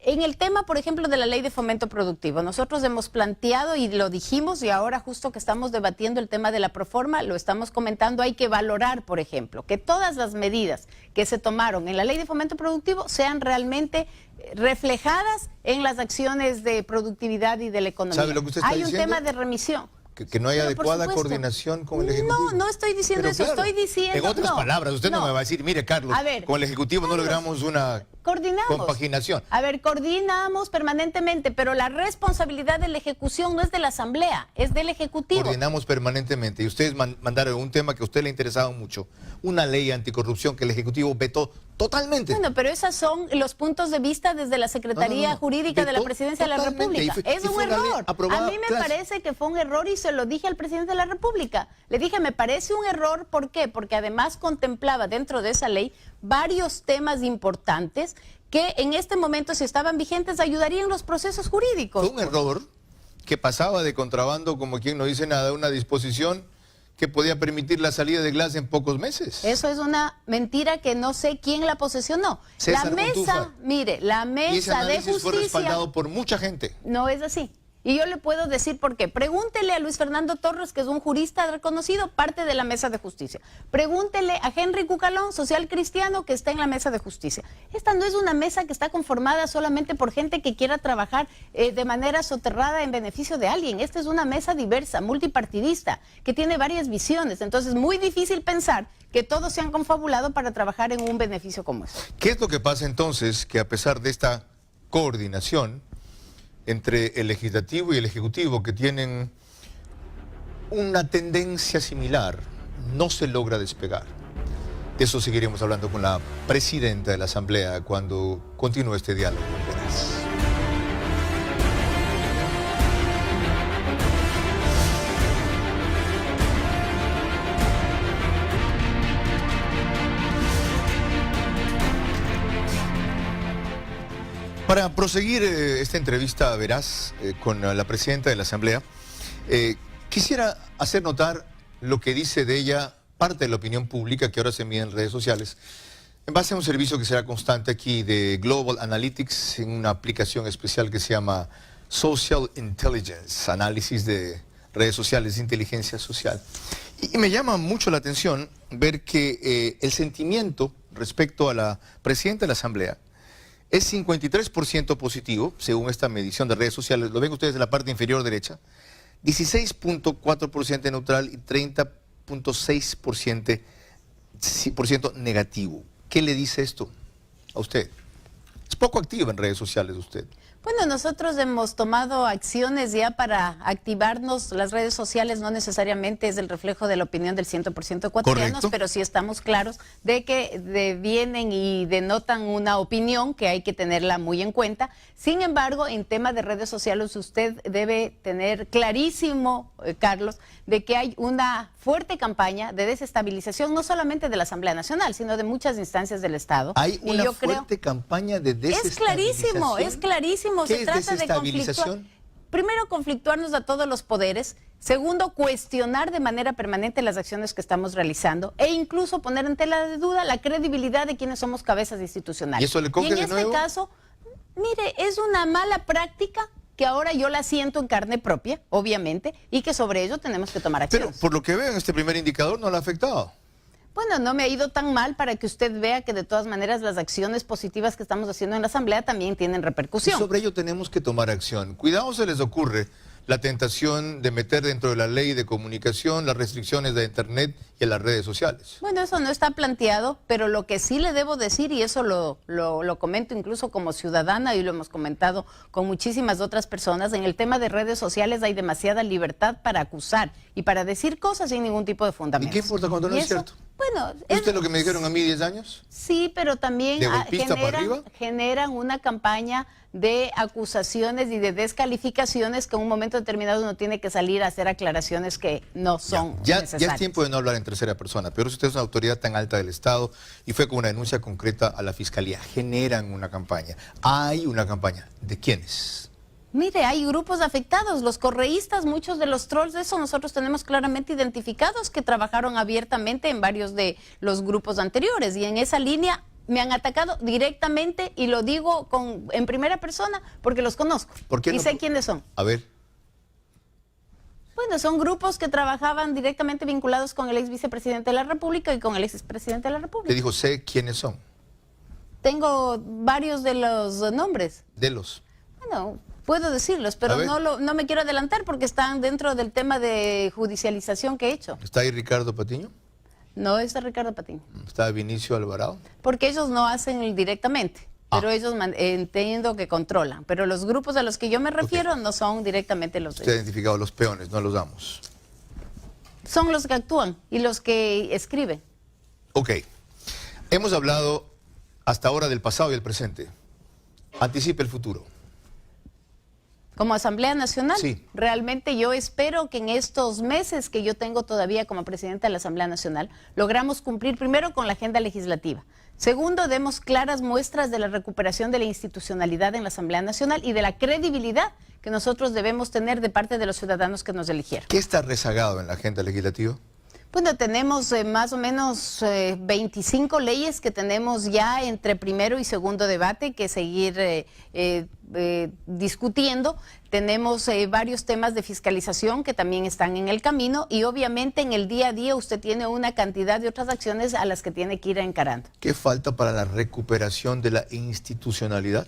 En el tema, por ejemplo, de la Ley de Fomento Productivo, nosotros hemos planteado y lo dijimos, y ahora justo que estamos debatiendo el tema de la proforma, lo estamos comentando, hay que valorar, por ejemplo, que todas las medidas que se tomaron en la Ley de Fomento Productivo sean realmente reflejadas en las acciones de productividad y de la economía. ¿Sabe lo que usted está diciendo? Hay un tema de remisión. Que no hay adecuada coordinación con el Ejecutivo. No estoy diciendo eso, claro, estoy diciendo... En otras palabras, usted no me va a decir, mire, Carlos, con el Ejecutivo no logramos una compaginación. A ver, coordinamos permanentemente, pero la responsabilidad de la ejecución no es de la Asamblea, es del Ejecutivo. Coordinamos permanentemente, y ustedes mandaron un tema que a usted le interesaba mucho, una ley anticorrupción que el Ejecutivo vetó totalmente. Bueno, pero esos son los puntos de vista desde la Secretaría Jurídica de la Presidencia de la República. Es un error. A mí me parece que fue un error y se lo dije al presidente de la República. Le dije, me parece un error, ¿por qué? Porque además contemplaba dentro de esa ley varios temas importantes que en este momento, si estaban vigentes, ayudarían los procesos jurídicos. Fue un error que pasaba de contrabando, como quien no dice nada, una disposición que podía permitir la salida de Glass en pocos meses. Eso es una mentira que no sé quién la posesionó. César la mesa, Montufa. mire, la Y ese mesa de análisis fue justicia respaldado por mucha gente. no es así. Y yo le puedo decir por qué. Pregúntele a Luis Fernando Torres, que es un jurista reconocido, parte de la Mesa de Justicia. Pregúntele a Henry Cucalón, social cristiano, que está en la Mesa de Justicia. Esta no es una mesa que está conformada solamente por gente que quiera trabajar de manera soterrada en beneficio de alguien. Esta es una mesa diversa, multipartidista, que tiene varias visiones. Entonces, muy difícil pensar que todos se han confabulado para trabajar en un beneficio como este. ¿Qué es lo que pasa entonces que a pesar de esta coordinación entre el legislativo y el ejecutivo, que tienen una tendencia similar, no se logra despegar? De eso seguiremos hablando con la presidenta de la Asamblea cuando continúe este diálogo. Verás. Para proseguir esta entrevista veraz con la presidenta de la Asamblea, quisiera hacer notar lo que dice de ella parte de la opinión pública que ahora se mide en redes sociales, en base a un servicio que será constante aquí de Global Analytics, en una aplicación especial que se llama Social Intelligence, análisis de redes sociales, de inteligencia social. Y me llama mucho la atención ver que el sentimiento respecto a la presidenta de la Asamblea es 53% positivo, según esta medición de redes sociales. Lo ven ustedes en la parte inferior derecha. 16.4% neutral y 30.6% negativo. ¿Qué le dice esto a usted? Es poco activa en redes sociales usted. Bueno, nosotros hemos tomado acciones ya para activarnos. Las redes sociales no necesariamente es el reflejo de la opinión del 100% ecuatorianos, Correcto. pero sí estamos claros de que vienen y denotan una opinión que hay que tenerla muy en cuenta. Sin embargo, en tema de redes sociales usted debe tener clarísimo, Carlos, de que hay una fuerte campaña de desestabilización, no solamente de la Asamblea Nacional, sino de muchas instancias del Estado. Hay una fuerte campaña de desestabilización. Es clarísimo. ¿Qué Se es trata de desestabilización? Primero, conflictuarnos a todos los poderes. Segundo, cuestionar de manera permanente las acciones que estamos realizando e incluso poner en tela de duda la credibilidad de quienes somos cabezas institucionales. ¿Y eso le coge en de este nuevo? caso, mire, es una mala práctica que ahora yo la siento en carne propia, obviamente, y que sobre ello tenemos que tomar acción. Pero por lo que veo en este primer indicador no le ha afectado. Bueno, no me ha ido tan mal para que usted vea que de todas maneras las acciones positivas que estamos haciendo en la Asamblea también tienen repercusión. Y sobre ello tenemos que tomar acción. Cuidado se les ocurre la tentación de meter dentro de la ley de comunicación las restricciones de Internet y a las redes sociales. Bueno, eso no está planteado, pero lo que sí le debo decir, y eso lo comento incluso como ciudadana y lo hemos comentado con muchísimas otras personas, en el tema de redes sociales hay demasiada libertad para acusar y para decir cosas sin ningún tipo de fundamento. ¿Y qué importa cuando no es cierto? Bueno, ¿Es usted lo que me dijeron a mí 10 años? Sí, pero también ¿De golpista para arriba? generan una campaña de acusaciones y de descalificaciones que en un momento determinado uno tiene que salir a hacer aclaraciones que no son necesarias. Ya es tiempo de no hablar en tercera persona, pero si usted es una autoridad tan alta del Estado y fue con una denuncia concreta a la Fiscalía, generan una campaña. Hay una campaña. ¿De quiénes? Mire, hay grupos afectados, los correístas, muchos de los trolls, de eso nosotros tenemos claramente identificados que trabajaron abiertamente en varios de los grupos anteriores y en esa línea me han atacado directamente y lo digo en primera persona porque los conozco y sé quiénes son. A ver. Bueno, son grupos que trabajaban directamente vinculados con el ex vicepresidente de la República y con el ex expresidente de la República. Te dijo, sé quiénes son. Tengo varios de los nombres. De los. Bueno, puedo decirlos, pero no me quiero adelantar porque están dentro del tema de judicialización que he hecho. ¿Está ahí Ricardo Patiño? No está Ricardo Patiño. ¿Está Vinicio Alvarado? Porque ellos no hacen directamente, pero ellos entiendo que controlan. Pero los grupos a los que yo me refiero no son directamente los de Usted ha identificado los peones, no los damos. Son los que actúan y los que escriben. Ok. Hemos hablado hasta ahora del pasado y el presente. Anticipe el futuro. Como Asamblea Nacional, sí. Realmente yo espero que en estos meses que yo tengo todavía como presidenta de la Asamblea Nacional, logramos cumplir primero con la agenda legislativa. Segundo, demos claras muestras de la recuperación de la institucionalidad en la Asamblea Nacional y de la credibilidad que nosotros debemos tener de parte de los ciudadanos que nos eligieron. ¿Qué está rezagado en la agenda legislativa? Bueno, tenemos más o menos 25 leyes que tenemos ya entre primero y segundo debate que seguir discutiendo. Tenemos varios temas de fiscalización que también están en el camino y obviamente en el día a día usted tiene una cantidad de otras acciones a las que tiene que ir encarando. ¿Qué falta para la recuperación de la institucionalidad?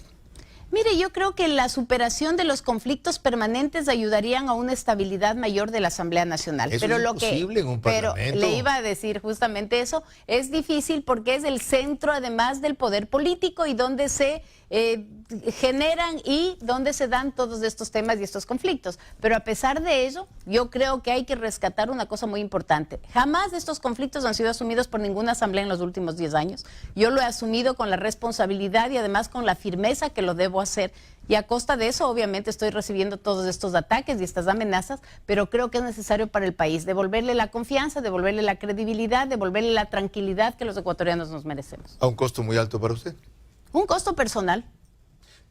Mire, yo creo que la superación de los conflictos permanentes ayudarían a una estabilidad mayor de la Asamblea Nacional. Eso pero es lo imposible que, en un pero parlamento. le iba a decir justamente eso, es difícil porque es el centro además del poder político y donde se generan y donde se dan todos estos temas y estos conflictos. Pero a pesar de ello, yo creo que hay que rescatar una cosa muy importante. Jamás estos conflictos han sido asumidos por ninguna asamblea en los últimos 10 años. Yo lo he asumido con la responsabilidad y además con la firmeza que lo debo hacer. Y a costa de eso, obviamente, estoy recibiendo todos estos ataques y estas amenazas, pero creo que es necesario para el país devolverle la confianza, devolverle la credibilidad, devolverle la tranquilidad que los ecuatorianos nos merecemos. ¿A un costo muy alto para usted? Un costo personal.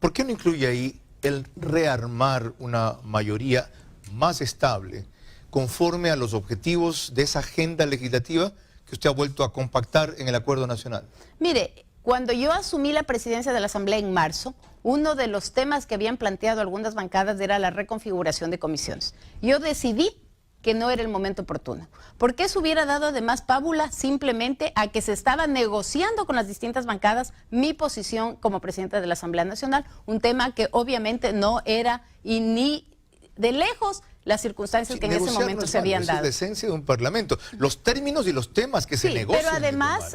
¿Por qué no incluye ahí el rearmar una mayoría más estable conforme a los objetivos de esa agenda legislativa que usted ha vuelto a compactar en el Acuerdo Nacional? Mire, cuando yo asumí la presidencia de la Asamblea en marzo, uno de los temas que habían planteado algunas bancadas era la reconfiguración de comisiones. Yo decidí que no era el momento oportuno, porque eso hubiera dado además pábula simplemente a que se estaba negociando con las distintas bancadas mi posición como presidenta de la Asamblea Nacional, un tema que obviamente no era y ni de lejos las circunstancias que en ese momento se habían dado. Esa es la esencia de un parlamento, los términos y los temas que se negocian. Pero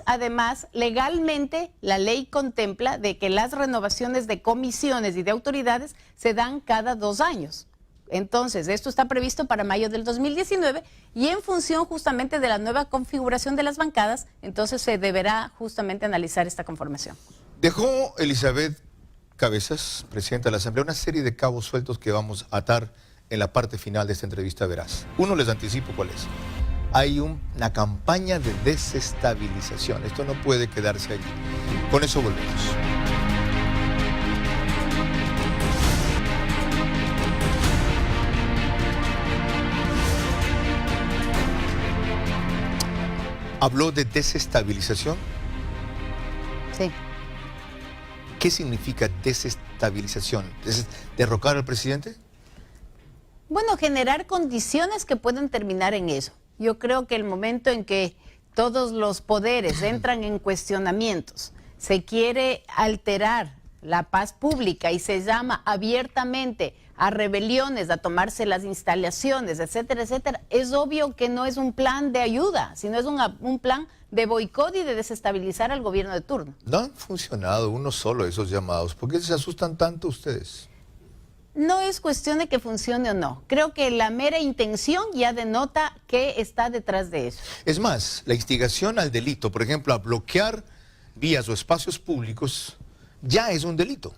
además, legalmente la ley contempla de que las renovaciones de comisiones y de autoridades se dan cada 2 años. Entonces, esto está previsto para mayo del 2019 y en función justamente de la nueva configuración de las bancadas, entonces se deberá justamente analizar esta conformación. Dejó Elizabeth Cabezas, presidenta de la Asamblea, una serie de cabos sueltos que vamos a atar en la parte final de esta entrevista veraz. Uno les anticipo cuál es. Hay una campaña de desestabilización. Esto no puede quedarse allí. Con eso volvemos. ¿Habló de desestabilización? Sí. ¿Qué significa desestabilización? ¿Es derrocar al presidente? Bueno, generar condiciones que pueden terminar en eso. Yo creo que el momento en que todos los poderes entran en cuestionamientos, se quiere alterar la paz pública y se llama abiertamente a rebeliones, a tomarse las instalaciones, etcétera, etcétera, es obvio que no es un plan de ayuda, sino es un plan de boicot y de desestabilizar al gobierno de turno. No han funcionado uno solo esos llamados. ¿Por qué se asustan tanto ustedes? No es cuestión de que funcione o no. Creo que la mera intención ya denota qué está detrás de eso. Es más, la instigación al delito, por ejemplo, a bloquear vías o espacios públicos, ya es un delito.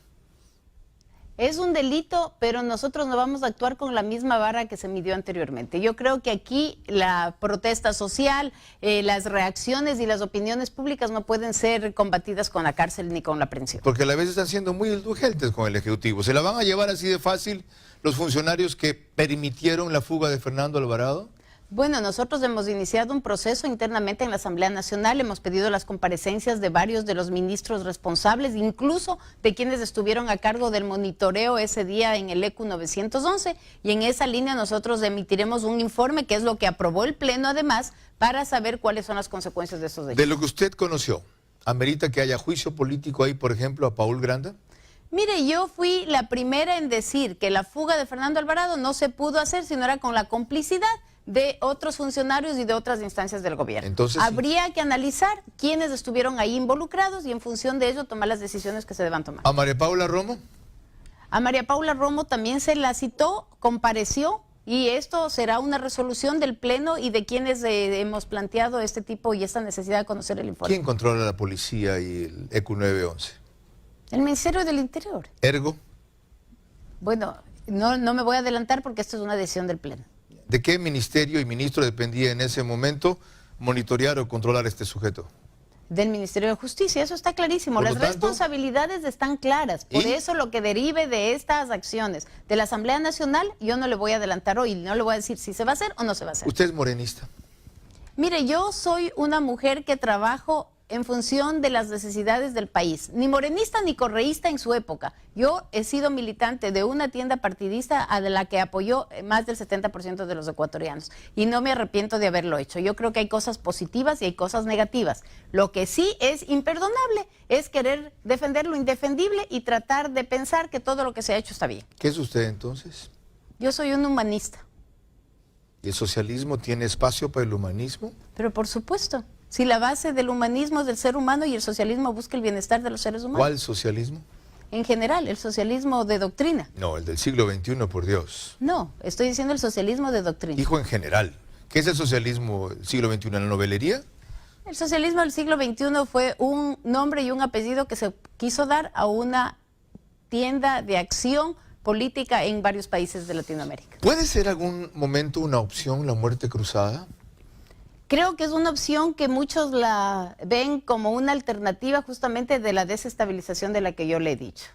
Es un delito, pero nosotros no vamos a actuar con la misma vara que se midió anteriormente. Yo creo que aquí la protesta social, las reacciones y las opiniones públicas no pueden ser combatidas con la cárcel ni con la aprehensión. Porque a la vez están siendo muy indulgentes con el Ejecutivo. ¿Se la van a llevar así de fácil los funcionarios que permitieron la fuga de Fernando Alvarado? Bueno, nosotros hemos iniciado un proceso internamente en la Asamblea Nacional, hemos pedido las comparecencias de varios de los ministros responsables, incluso de quienes estuvieron a cargo del monitoreo ese día en el ECU 911, y en esa línea nosotros emitiremos un informe, que es lo que aprobó el Pleno además, para saber cuáles son las consecuencias de esos hechos. De lo que usted conoció, ¿amerita que haya juicio político ahí, por ejemplo, a Paul Granda? Mire, yo fui la primera en decir que la fuga de Fernando Alvarado no se pudo hacer, sino era con la complicidad de otros funcionarios y de otras instancias del gobierno. Entonces, habría que analizar quiénes estuvieron ahí involucrados y en función de ello tomar las decisiones que se deban tomar. ¿A María Paula Romo? A María Paula Romo también se la citó, compareció, y esto será una resolución del Pleno y de quienes hemos planteado este tipo y esta necesidad de conocer el informe. ¿Quién controla la policía y el ECU 911? El Ministerio del Interior. ¿Ergo? Bueno, no me voy a adelantar porque esto es una decisión del Pleno. ¿De qué ministerio y ministro dependía en ese momento monitorear o controlar este sujeto? Del Ministerio de Justicia, eso está clarísimo. Las responsabilidades están claras. Por eso lo que derive de estas acciones de la Asamblea Nacional, yo no le voy a adelantar hoy, no le voy a decir si se va a hacer o no se va a hacer. ¿Usted es morenista? Mire, yo soy una mujer que trabajo en función de las necesidades del país, ni morenista ni correísta en su época. Yo he sido militante de una tienda partidista a la que apoyó más del 70% de los ecuatorianos y no me arrepiento de haberlo hecho. Yo creo que hay cosas positivas y hay cosas negativas. Lo que sí es imperdonable es querer defender lo indefendible y tratar de pensar que todo lo que se ha hecho está bien. ¿Qué es usted entonces? Yo soy un humanista. ¿Y el socialismo tiene espacio para el humanismo? Pero por supuesto. Si la base del humanismo es del ser humano y el socialismo busca el bienestar de los seres humanos. ¿Cuál socialismo? En general, el socialismo de doctrina. No, el del siglo XXI, por Dios. No, estoy diciendo el socialismo de doctrina. Dijo en general. ¿Qué es el socialismo del siglo XXI? ¿La novelería? El socialismo del siglo XXI fue un nombre y un apellido que se quiso dar a una tienda de acción política en varios países de Latinoamérica. ¿Puede ser algún momento una opción la muerte cruzada? Creo que es una opción que muchos la ven como una alternativa justamente de la desestabilización de la que yo le he dicho.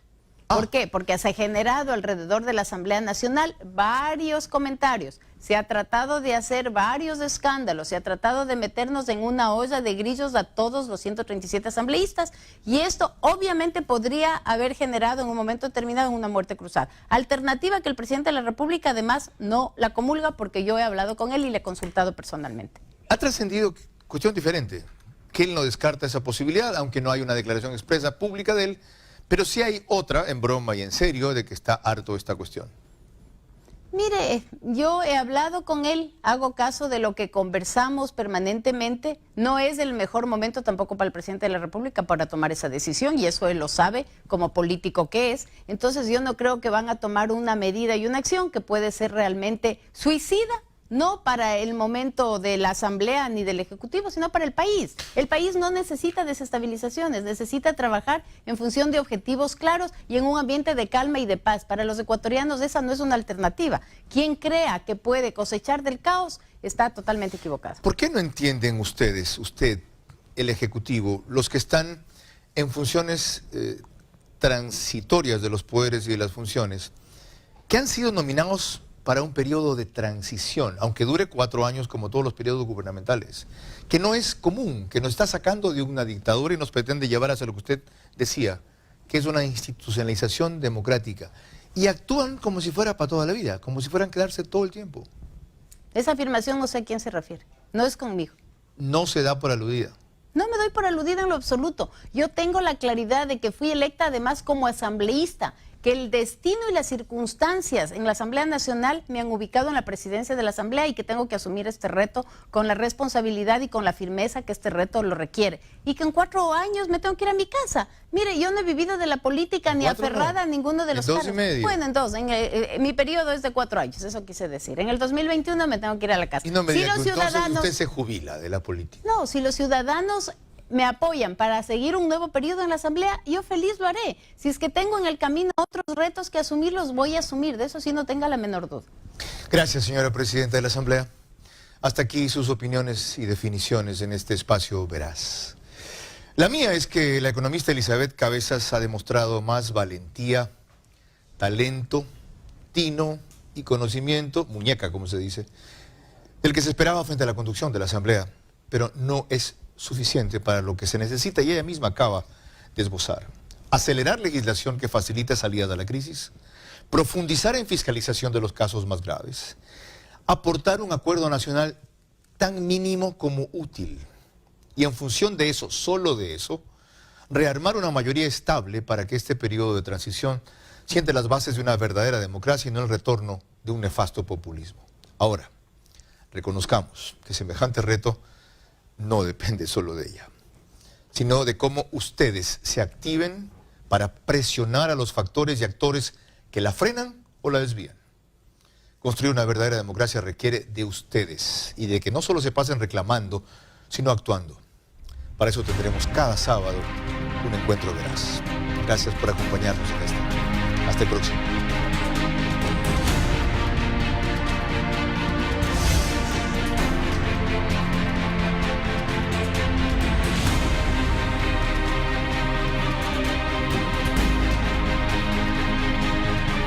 ¿Por qué? Porque se ha generado alrededor de la Asamblea Nacional varios comentarios. Se ha tratado de hacer varios escándalos, se ha tratado de meternos en una olla de grillos a todos los 137 asambleístas y esto obviamente podría haber generado en un momento determinado una muerte cruzada. Alternativa que el presidente de la República además no la comulga porque yo he hablado con él y le he consultado personalmente. Ha trascendido cuestión diferente, que él no descarta esa posibilidad, aunque no hay una declaración expresa pública de él, pero sí hay otra, en broma y en serio, de que está harto de esta cuestión. Mire, yo he hablado con él, hago caso de lo que conversamos permanentemente. No es el mejor momento tampoco para el presidente de la República para tomar esa decisión y eso él lo sabe como político que es. Entonces yo no creo que van a tomar una medida y una acción que puede ser realmente suicida. No para el momento de la Asamblea ni del Ejecutivo, sino para el país. El país no necesita desestabilizaciones, necesita trabajar en función de objetivos claros y en un ambiente de calma y de paz. Para los ecuatorianos esa no es una alternativa. Quien crea que puede cosechar del caos está totalmente equivocado. ¿Por qué no entienden ustedes, usted, el Ejecutivo, los que están en funciones transitorias de los poderes y de las funciones, que han sido nominados para un periodo de transición, aunque dure 4 años como todos los periodos gubernamentales, que no es común, que nos está sacando de una dictadura y nos pretende llevar hacia lo que usted decía, que es una institucionalización democrática, y actúan como si fuera para toda la vida, como si fueran a quedarse todo el tiempo? Esa afirmación no sé a quién se refiere, no es conmigo. No se da por aludida. No me doy por aludida en lo absoluto. Yo tengo la claridad de que fui electa además como asambleísta, que el destino y las circunstancias en la Asamblea Nacional me han ubicado en la presidencia de la Asamblea y que tengo que asumir este reto con la responsabilidad y con la firmeza que este reto lo requiere. Y que en 4 años me tengo que ir a mi casa. Mire, yo no he vivido de la política ni aferrada a ninguno de los cargos. Bueno, entonces, mi periodo es de 4 años, eso quise decir. En el 2021 me tengo que ir a la casa. Y no me si diga los que entonces ciudadanos, usted se jubila de la política. No, si los ciudadanos me apoyan para seguir un nuevo periodo en la Asamblea, yo feliz lo haré. Si es que tengo en el camino otros retos que asumir, los voy a asumir. De eso sí no tenga la menor duda. Gracias, señora Presidenta de la Asamblea. Hasta aquí sus opiniones y definiciones en este espacio veraz. La mía es que la economista Elizabeth Cabezas ha demostrado más valentía, talento, tino y conocimiento, muñeca como se dice, del que se esperaba frente a la conducción de la Asamblea, pero no es suficiente para lo que se necesita y ella misma acaba de esbozar. Acelerar legislación que facilite salidas a la crisis, profundizar en fiscalización de los casos más graves, aportar un acuerdo nacional tan mínimo como útil y en función de eso, solo de eso, rearmar una mayoría estable para que este periodo de transición siente las bases de una verdadera democracia y no el retorno de un nefasto populismo. Ahora, reconozcamos que semejante reto no depende solo de ella, sino de cómo ustedes se activen para presionar a los factores y actores que la frenan o la desvían. Construir una verdadera democracia requiere de ustedes y de que no solo se pasen reclamando, sino actuando. Para eso tendremos cada sábado un encuentro veraz. Gracias por acompañarnos en esta. Hasta el próximo.